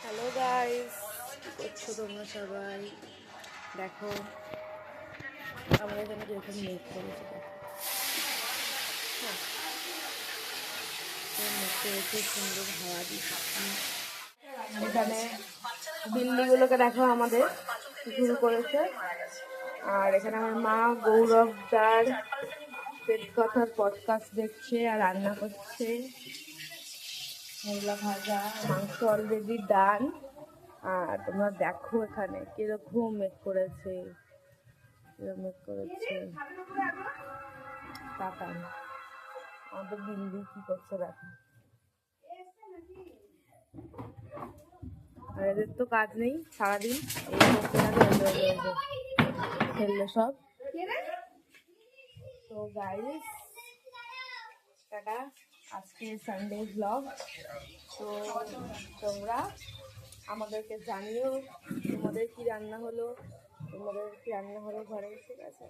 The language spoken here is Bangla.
হ্যালো গাইস, কি করছো তোমরা সবাই? দেখো আমাদের এখানে যেরকম মেঘ করেছে, দেখো হ্যাঁ, মেঘ করেছে, সুন্দর হাওয়া দিচ্ছে। এখানে দিল্লিগুলোকে দেখো আমাদের শুরু করেছে। আর এখানে আমার মা গৌরব দার পেট কথার পডকাস্ট দেখছে আর রান্না করছে। মূলা ভাজা, মাংস অলরেডি ডান। আর তোমরা দেখো এখানে কিরকম মেঘ করেছে, তাকান আমাদের দিল্লি কি করছে দেখো। আর এদের তো কাজ নেই, সারাদিন এই করতে খেললো সব। তো গাইস টাটা, আজকে সানডে ব্লগ। তো তোমরা আমাদেরকে জানিও তোমাদের কি রান্না হলো ঘরে, ঠিক আছে?